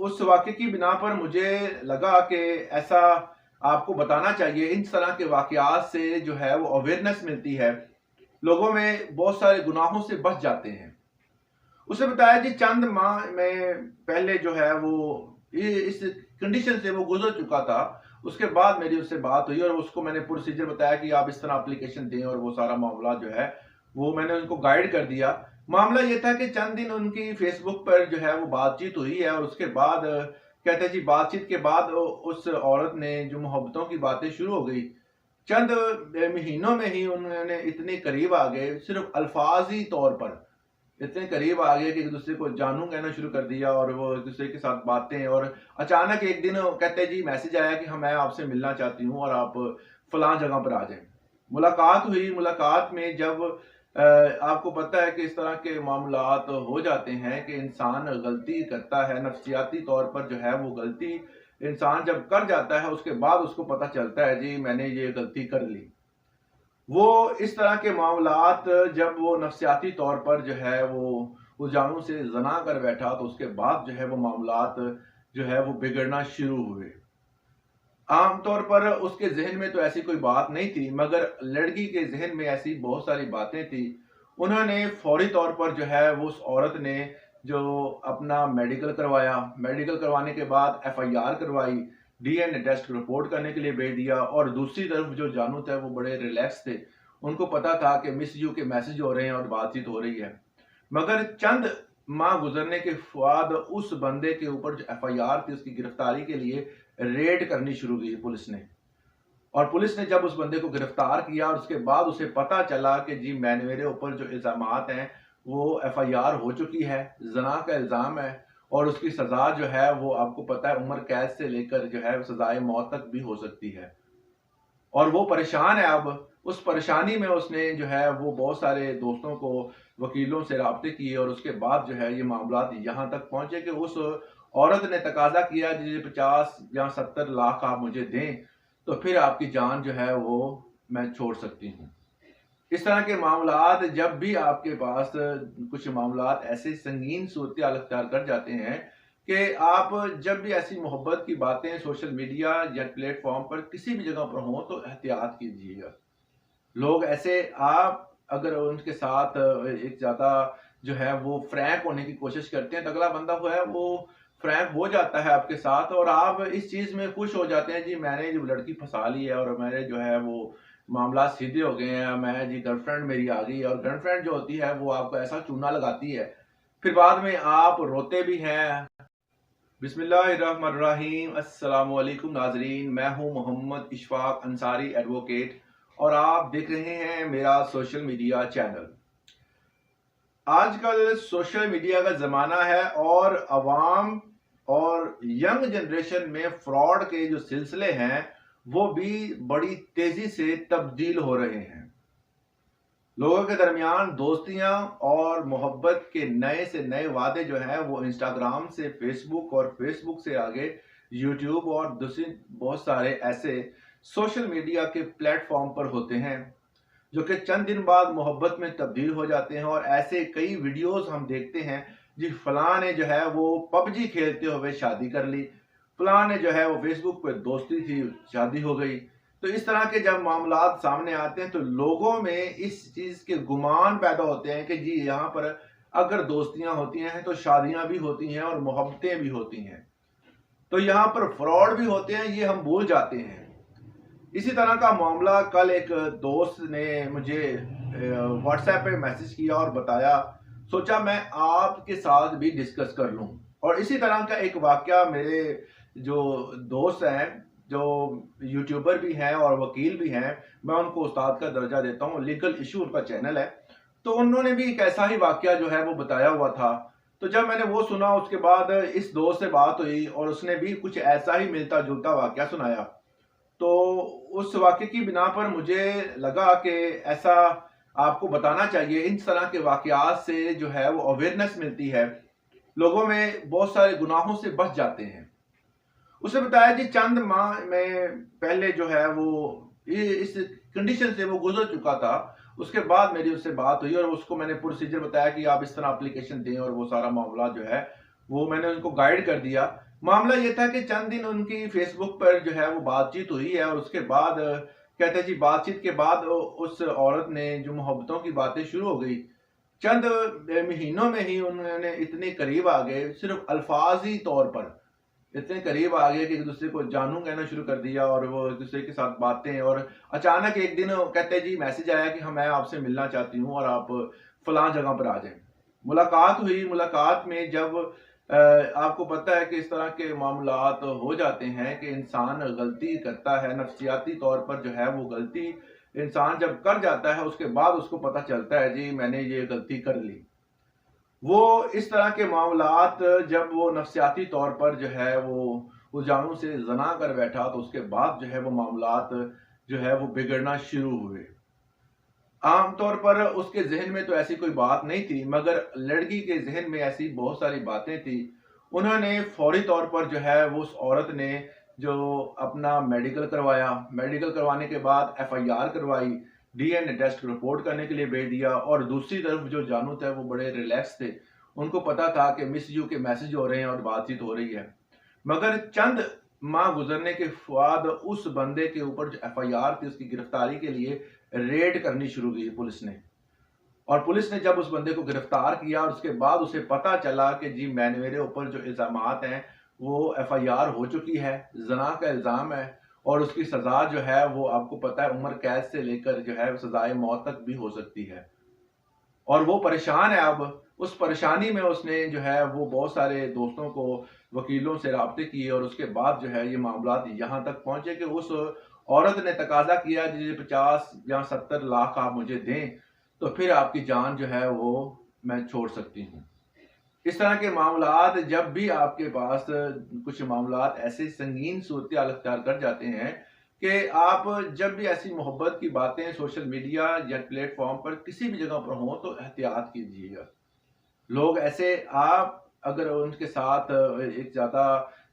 उस वाक़े की बिना पर मुझे लगा कि ऐसा आपको बताना चाहिए। इस तरह के वाक़यात से जो है वो अवेयरनेस मिलती है। लोगों में बहुत सारे गुनाहों से बच जाते हैं। उसने बताया कि चंद माह में पहले जो है वो इस कंडीशन से वो गुज़र चुका था। उसके बाद मेरी उससे बात हुई और उसको मैंने प्रोसीजर बताया कि आप इस तरह एप्लीकेशन दें और वो सारा मामला जो है वो मैंने उनको गाइड कर दिया। मामला ये था कि चंद दिन उनकी फ़ेसबुक पर जो है वो बातचीत हुई है और उसके बाद कहते हैं जी बातचीत के बाद उस औरत ने जो मोहब्बतों की बातें शुरू हो गई। चंद महीनों में ही उन्होंने इतने करीब आ गए सिर्फ़ अल्फ़ाज़ी तौर पर। इतने करीब आ गए कि एक-दूसरे को जानू कहना शुरू कर दिया और वो एक-दूसरे के साथ बातें और अचानक एक दिन कहते हैं जी मैसेज आया कि हाँ, मैं आपसे मिलना चाहती हूँ और आप फलाँ जगह पर आ जाएँ। मुलाकात हुई, मुलाकात में जब आपको पता है कि इस तरह के मामलात हो जाते हैं कि इंसान गलती करता है, नफ्सियाती तौर पर जो है वो गलती इंसान जब कर जाता है, उसके बाद उसको पता चलता है जी मैंने ये गलती कर ली। वो इस तरह के मामलात जब वो नफ्सियाती तौर पर जो है वो उस जानू से ज़ना कर बैठा तो उसके बाद जो है वो मामलात जो है वो बिगड़ना शुरू हुए। आम तौर पर उसके ज़हन में तो ऐसी कोई बात नहीं थी मगर लड़की के ज़हन में ऐसी बहुत सारी बातें थी। उन्होंने फ़ौरी तौर पर जो है वो उस औरत ने जो अपना मेडिकल करवाया, मेडिकल करवाने के बाद एफआईआर करवाई, डीएनए टेस्ट रिपोर्ट करने के लिए भेज दिया और दूसरी तरफ जो जानू थे वो बड़े रिलैक्स थे। उनको पता था कि मिस यू के मैसेज हो रहे हैं और बातचीत हो रही है। मगर चंद माह गुजरने के बाद उस बंदे के ऊपर जो एफआईआर थी उसकी गिरफ्तारी के लिए रेड करनी शुरू की पुलिस ने। और पुलिस ने जब उस बंदे को गिरफ्तार किया और उसके बाद उसे पता चला कि जी मैंने मेरे ऊपर जो इल्ज़ामात हैं वो एफआईआर हो चुकी है, ज़ना का इल्ज़ाम है और उसकी सज़ा जो है वो आपको पता है उम्र कैद से लेकर जो है सज़ाए मौत तक भी हो सकती है। और वो परेशान है अब, उस परेशानी में उसने जो है वो बहुत सारे दोस्तों को, वकीलों से राब्ते किए और उसके बाद जो है ये मामलात यहाँ तक पहुँचे कि उस औरत ने तकाज़ा किया जी 50 या 70 लाख आप मुझे दें, तो फिर आपकी जान जो है वो मैं छोड़ सकती हूँ। इस तरह के मामलात जब भी आपके पास कुछ मामलात ऐसे संगीन सूरत-ए-हाल अख्तियार कर जाते हैं कि आप जब भी ऐसी मोहब्बत की बातें सोशल मीडिया या प्लेटफ़ॉर्म पर किसी भी जगह पर हों तो एहतियात कीजिएगा। लोग ऐसे आप अगर उनके साथ एक ज़्यादा जो है वो फ्रैंक होने की कोशिश करते हैं तो अगला बंदा जो है वो फ्रैंक हो जाता है आपके साथ और आप इस चीज़ में खुश हो जाते हैं जी मैंने जो लड़की फँसा ली है और मेरे जो है वो मामला सीधे हो गए हैं, मैं जी गर्लफ्रेंड मेरी आ गई है और गर्लफ्रेंड जो होती है वो आपको ऐसा चूना लगाती है, फिर बाद में आप रोते भी हैं। बिस्मिल्लाहिर्रहमानिर्रहीम अस्सलाम वालेकुम नाज़रीन, मैं हूँ मोहम्मद इशफ़ाक अंसारी एडवोकेट और आप देख रहे हैं मेरा सोशल मीडिया चैनल। आजकल सोशल मीडिया का ज़माना है और अवाम और यंग जनरेशन में फ्रॉड के जो सिलसिले हैं, वो भी बड़ी तेज़ी से तब्दील हो रहे हैं। लोगों के दरमियान दोस्तियां और मोहब्बत के नए से नए वादे जो हैं वो इंस्टाग्राम से फेसबुक और फेसबुक से आगे यूट्यूब और दूसरी बहुत सारे ऐसे सोशल मीडिया के प्लेटफॉर्म पर होते हैं जो कि चंद दिन बाद मोहब्बत में तब्दील हो जाते हैं और ऐसे कई वीडियोस हम देखते हैं जी फलां ने जो है वो पबजी खेलते हुए शादी कर ली, फलां ने जो है वो फेसबुक पे दोस्ती थी शादी हो गई। तो इस तरह के जब मामलात सामने आते हैं तो लोगों में इस चीज़ के गुमान पैदा होते हैं कि जी यहाँ पर अगर दोस्तियां होती हैं तो शादियां भी होती हैं और मोहब्बतें भी होती हैं, तो यहाँ पर फ्रॉड भी होते हैं ये हम भूल जाते हैं। इसी तरह का मामला कल एक दोस्त ने मुझे व्हाट्सएप पे मैसेज किया और बताया, सोचा मैं आपके साथ भी डिस्कस कर लूं। और इसी तरह का एक वाकया मेरे जो दोस्त हैं जो यूट्यूबर भी हैं और वकील भी हैं, मैं उनको उस्ताद का दर्जा देता हूँ, लीगल इशू उनका चैनल है, तो उन्होंने भी एक ऐसा ही वाकया जो है वो बताया हुआ था। तो जब मैंने वो सुना उसके बाद इस दोस्त से बात हुई और उसने भी कुछ ऐसा ही मिलता जुलता वाकया सुनाया। तो उस वाक़ये की बिना पर मुझे लगा कि ऐसा आपको बताना चाहिए। इन तरह के वाक़यात से जो है वो अवेयरनेस मिलती है। लोगों में बहुत सारे गुनाहों से बच जाते हैं। उसने बताया कि चंद माह में पहले जो है वो इस कंडीशन से वो गुज़र चुका था। उसके बाद मेरी उससे बात हुई और उसको मैंने प्रोसीजर बताया कि आप इस तरह एप्लीकेशन दें और वो सारा मामला जो है वो मैंने उनको गाइड कर दिया। मामला ये था कि चंद दिन उनकी फेसबुक पर जो है वो बातचीत हुई है और उसके बाद कहते हैं जी बातचीत के बाद उस औरत ने जो मोहब्बतों की बातें शुरू हो गई। चंद महीनों में ही उन्होंने इतने करीब आ गए, सिर्फ अल्फाजी तौर पर इतने करीब आ गए कि एक दूसरे को जानू कहना शुरू कर दिया और वो एक दूसरे के साथ बातें। और अचानक एक दिन कहते हैं जी मैसेज आया कि हाँ मैं आपसे मिलना चाहती हूँ और आप फलां जगह पर आ जाएं। मुलाकात हुई। मुलाकात में जब आपको पता है कि इस तरह के मामलात हो जाते हैं कि इंसान गलती करता है, नफ्सियाती तौर पर जो है वो गलती इंसान जब कर जाता है उसके बाद उसको पता चलता है जी मैंने ये गलती कर ली। वो इस तरह के मामलात जब वो नफ्सियाती तौर पर जो है वो जानू से ज़ना कर बैठा तो उसके बाद जो है वो मामलात जो है वो बिगड़ना शुरू हुए। आम तौर पर उसके ज़हन में तो ऐसी कोई बात नहीं थी, मगर लड़की के ज़हन में ऐसी बहुत सारी बातें थी। उन्होंने फ़ौरी तौर पर जो है वो उस औरत ने जो अपना मेडिकल करवाया, मेडिकल करवाने के बाद एफआईआर करवाई, डीएनए टेस्ट रिपोर्ट करने के लिए भेज दिया। और दूसरी तरफ जो जानू थे वो बड़े रिलैक्स थे। उनको पता था कि मिस यू के मैसेज हो रहे हैं और बातचीत हो रही है। मगर चंद माह गुजरने के बाद उस बंदे के ऊपर जो एफआईआर थी उसकी गिरफ्तारी के लिए रेड करनी शुरू की पुलिस ने। और पुलिस ने जब उस बंदे को गिरफ्तार किया और उसके बाद उसे पता चला कि जी मैंने मेरे ऊपर जो इल्ज़ामात हैं वो एफआईआर हो चुकी है, ज़ना का इल्ज़ाम है और उसकी सज़ा जो है वो आपको पता है उम्र कैद से लेकर जो है सज़ाए मौत तक भी हो सकती है। और वो परेशान है अब। उस परेशानी में उसने जो है वो बहुत सारे दोस्तों को, वकीलों से राब्ते किए और उसके बाद जो है ये मामलात यहाँ तक पहुँचे कि उस औरत ने तकाज़ा किया जी 50 या 70 लाख आप मुझे दें, तो फिर आपकी जान जो है वो मैं छोड़ सकती हूँ। इस तरह के मामलात जब भी आपके पास कुछ मामलात ऐसे संगीन सूरत-ए-हाल अख्तियार कर जाते हैं कि आप जब भी ऐसी मोहब्बत की बातें सोशल मीडिया या प्लेटफ़ॉर्म पर किसी भी जगह पर हों तो एहतियात कीजिएगा। लोग ऐसे आप अगर उनके साथ एक ज़्यादा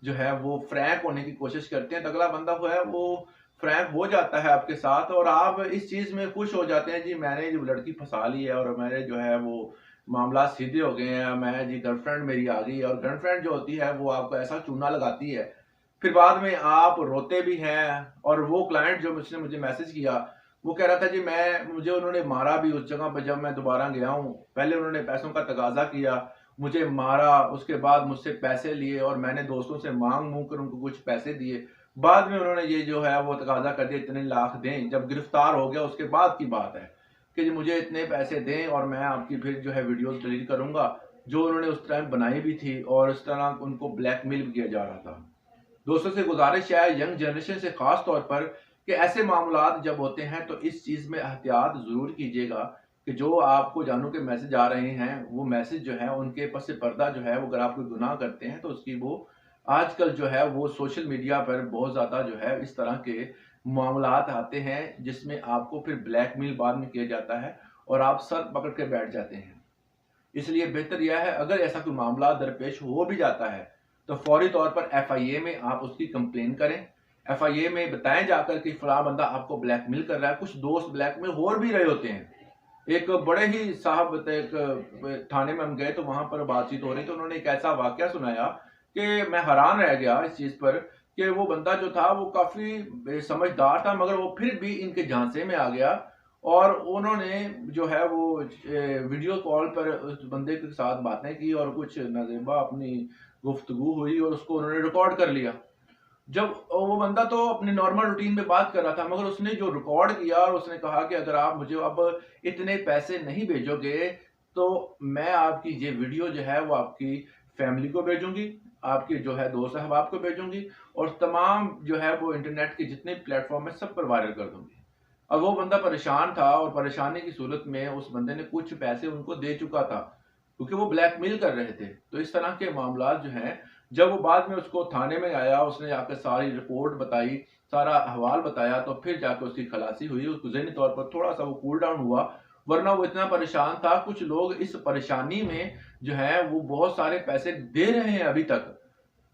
जो है वो फ्रैंक होने की कोशिश करते हैं तो अगला बंदा जो है वो फ्रैंक हो जाता है आपके साथ और आप इस चीज़ में खुश हो जाते हैं जी मैंने जो लड़की फँसा ली है और मैंने जो है वो मामला सीधे हो गए हैं, मैं जी गर्लफ्रेंड मेरी आ गई। और गर्लफ्रेंड जो होती है वो आपको ऐसा चूना लगाती है, फिर बाद में आप रोते भी हैं। और वो क्लाइंट जो मुझसे मुझे मैसेज किया, वो कह रहा था जी मुझे उन्होंने मारा भी उस जगह पे जब मैं दोबारा गया हूँ। पहले उन्होंने पैसों का तकाज़ा किया, मुझे मारा, उसके बाद मुझसे पैसे लिए और मैंने दोस्तों से माँग-मूँग कर उनको कुछ पैसे दिए। बाद में उन्होंने ये जो है वो तकाज़ा कर दिया इतने लाख दें, जब गिरफ्तार हो गया उसके बाद की बात है कि जी मुझे इतने पैसे दें और मैं आपकी फिर जो है वीडियोज़ डिलीट करूँगा, जो उन्होंने उस टाइम बनाई भी थी और इस तरह उनको ब्लैकमेल भी किया जा रहा था। दोस्तों से गुजारिश है यंग जनरेशन से खास तौर पर कि ऐसे मामलात जब होते हैं तो इस चीज़ में एहतियात ज़रूर कीजिएगा कि जो आपको जानू के मैसेज आ रहे हैं वो मैसेज जो है उनके पस पर्दा जो है वो अगर आप कोई गुनाह करते हैं तो उसकी वो आजकल जो है वो सोशल मीडिया पर बहुत ज़्यादा जो है इस तरह के मामलात आते हैं जिसमें आपको फिर ब्लैकमेल बाद में किया जाता है और आप सर पकड़ के बैठ जाते हैं। इसलिए बेहतर यह है अगर ऐसा कोई मामला दरपेश हो भी जाता है तो फौरी तौर पर एफआईए में आप उसकी कंप्लेन करें। एफआईए में बताएं जाकर कि फला बंदा आपको ब्लैकमेल कर रहा है। कुछ दोस्त ब्लैकमेल हो भी रहे होते हैं। एक बड़े ही साहब एक थाने में हम गए तो वहां पर बातचीत हो रही तो उन्होंने एक ऐसा वाकया सुनाया कि मैं हैरान रह गया इस चीज पर कि वो बंदा जो था वो काफी समझदार था मगर वो फिर भी इनके झांसे में आ गया। और उन्होंने जो है वो वीडियो कॉल पर उस बंदे के साथ बातें की और कुछ नज़ेबा अपनी गुफ्तगू हुई और उसको उन्होंने रिकॉर्ड कर लिया। जब वो बंदा तो अपने नॉर्मल रूटीन में बात कर रहा था मगर उसने जो रिकॉर्ड किया और उसने कहा कि अगर आप मुझे अब इतने पैसे नहीं भेजोगे तो मैं आपकी ये वीडियो जो है वो आपकी फैमिली को भेजूंगी, आपके जो है दोस्त अहबाब को भेजूंगी और तमाम जो है वो इंटरनेट के जितने प्लेटफॉर्म है सब पर वायरल कर दूंगी। अब वो बंदा परेशान था और परेशानी की सूरत में उस बंदे ने कुछ पैसे उनको दे चुका था क्योंकि वो ब्लैकमेल कर रहे थे। तो इस तरह के मामलात जो हैं जब वो बाद में उसको थाने में आया, उसने आकर सारी रिपोर्ट बताई, सारा अहवाल बताया तो फिर जाकर उसकी खलासी हुई। उसको ज़हनी तौर पर थोड़ा-सा वो कूल डाउन हुआ, वरना वो इतना परेशान था। कुछ लोग इस परेशानी में जो है वो बहुत सारे पैसे दे रहे हैं अभी तक।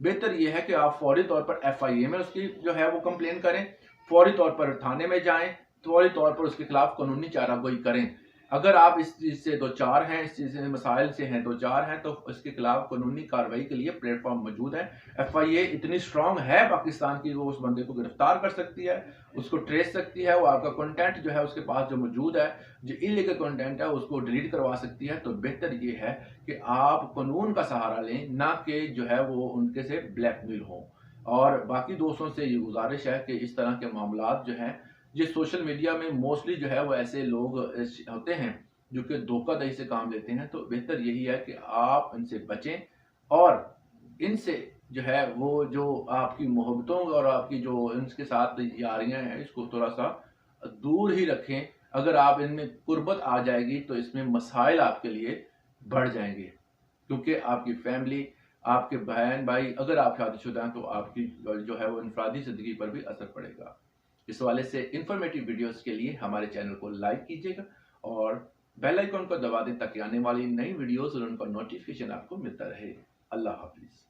बेहतर ये है कि आप फौरी तौर पर एफआईए में उसकी जो है वो कंप्लेन करें, फौरी तौर पर थाने में जाएँ, फौरी तौर पर उसके खिलाफ कानूनी चारागोई करें। अगर आप इस चीज़ से दो चार हैं, इस चीज़ से मसाइल से हैं दो चार हैं, तो इसके खिलाफ कानूनी कार्रवाई के लिए प्लेटफॉर्म मौजूद है। FIA इतनी स्ट्रांग है पाकिस्तान की, वो उस बंदे को गिरफ्तार कर सकती है, उसको ट्रेस सकती है, वो आपका कंटेंट जो है उसके पास जो मौजूद है, जो इलीगल कंटेंट है उसको डिलीट करवा सकती है। तो बेहतर ये है कि आप कानून का सहारा लें, ना कि जो है वो उनके से ब्लैकमेल हो। और बाकी दोस्तों से ये गुजारिश है कि इस तरह के मामलात जो हैं, ये सोशल मीडिया में मोस्टली जो है वो ऐसे लोग होते हैं जो कि धोखाधड़ी से काम लेते हैं। तो बेहतर यही है कि आप इनसे बचें और इनसे जो है वो जो आपकी मोहब्बतों और आपकी जो इनके साथ यारियां हैं इसको थोड़ा सा दूर ही रखें। अगर आप इनमें कुर्बत आ जाएगी तो इसमें मसाइल आपके लिए बढ़ जाएंगे, क्योंकि आपकी फैमिली, आपके बहन भाई, अगर आप शादीशुदा हैं तो आपकी जो है वो इनफरादी ज़िंदगी पर भी असर पड़ेगा। इस वाले से इन्फॉर्मेटिव वीडियोस के लिए हमारे चैनल को लाइक कीजिएगा और बेल आइकन को दबा दें ताकि आने वाली नई वीडियोस और उनका नोटिफिकेशन आपको मिलता रहे। अल्लाह हाफिज़।